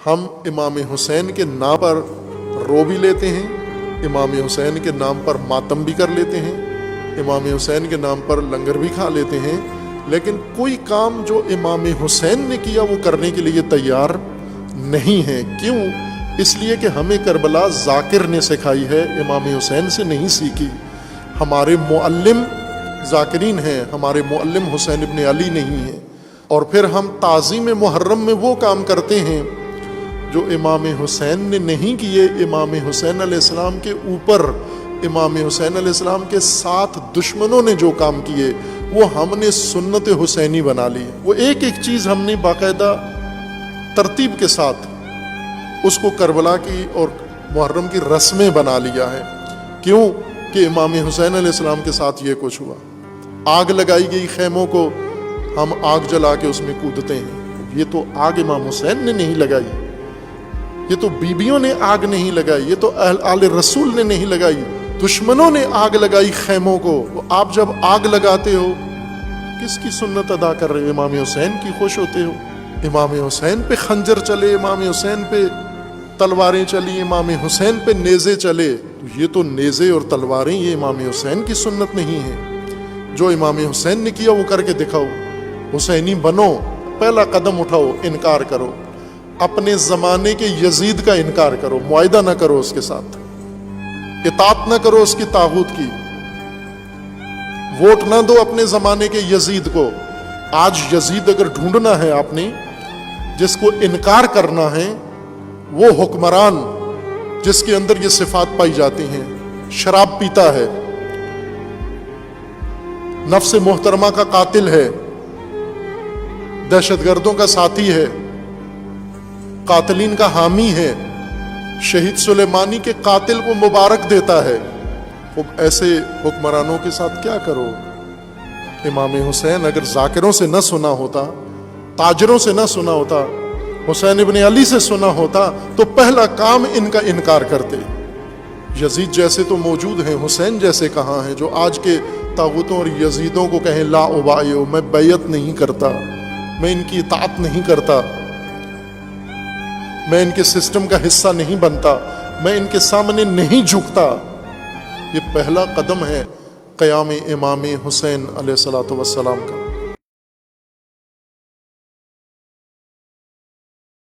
ہم امام حسین کے نام پر رو بھی لیتے ہیں، امام حسین کے نام پر ماتم بھی کر لیتے ہیں، امام حسین کے نام پر لنگر بھی کھا لیتے ہیں، لیکن کوئی کام جو امام حسین نے کیا وہ کرنے کے لیے تیار نہیں ہے۔ کیوں؟ اس لیے کہ ہمیں کربلا ذاکر نے سکھائی ہے، امام حسین سے نہیں سیکھی۔ ہمارے معلم ذاکرین ہیں، ہمارے معلم حسین ابن علی نہیں ہیں۔ اور پھر ہم تعظیم محرم میں وہ کام کرتے ہیں جو امام حسین نے نہیں کیے۔ امام حسین علیہ السلام کے اوپر، امام حسین علیہ السلام کے ساتھ دشمنوں نے جو کام کیے وہ ہم نے سنت حسینی بنا لی۔ وہ ایک ایک چیز ہم نے باقاعدہ ترتیب کے ساتھ اس کو کربلا کی اور محرم کی رسمیں بنا لیا ہے۔ کیوں؟ کہ امام حسین علیہ السلام کے ساتھ یہ کچھ ہوا۔ آگ لگائی گئی خیموں کو، ہم آگ جلا کے اس میں کودتے ہیں۔ یہ تو آگ امام حسین نے نہیں لگائی، یہ تو بیبیوں نے آگ نہیں لگائی، یہ تو آل رسول نے نہیں لگائی، دشمنوں نے آگ لگائی خیموں کو۔ آپ جب آگ لگاتے ہو کس کی سنت ادا کر رہے ہو؟ امام حسین کی خوش ہوتے ہو؟ امام حسین پہ خنجر چلے، امام حسین پہ تلواریں چلی، امام حسین پہ نیزے چلے، یہ تو نیزے اور تلواریں یہ امام حسین کی سنت نہیں ہے۔ جو امام حسین نے کیا وہ کر کے دکھاؤ، حسینی بنو، پہلا قدم اٹھاؤ، انکار کرو، اپنے زمانے کے یزید کا انکار کرو، معاہدہ نہ کرو اس کے ساتھ، اطاعت نہ کرو اس کی طاغوت کی، ووٹ نہ دو اپنے زمانے کے یزید کو۔ آج یزید اگر ڈھونڈنا ہے آپ نے، جس کو انکار کرنا ہے، وہ حکمران جس کے اندر یہ صفات پائی جاتی ہیں، شراب پیتا ہے، نفس محترمہ کا قاتل ہے، دہشت گردوں کا ساتھی ہے، قاتلین کا حامی ہے، شہید سلیمانی کے قاتل کو مبارک دیتا ہے، وہ ایسے حکمرانوں کے ساتھ کیا کرو؟ امام حسین اگر ذاکروں سے نہ سنا ہوتا، تاجروں سے نہ سنا ہوتا، حسین ابن علی سے سنا ہوتا تو پہلا کام ان کا انکار کرتے۔ یزید جیسے تو موجود ہیں، حسین جیسے کہاں ہیں جو آج کے طاغوتوں اور یزیدوں کو کہیں لا ابایع، میں بیعت نہیں کرتا، میں ان کی اطاعت نہیں کرتا، میں ان کے سسٹم کا حصہ نہیں بنتا، میں ان کے سامنے نہیں جھکتا۔ یہ پہلا قدم ہے قیام امام حسین علیہ الصلوۃ والسلام کا۔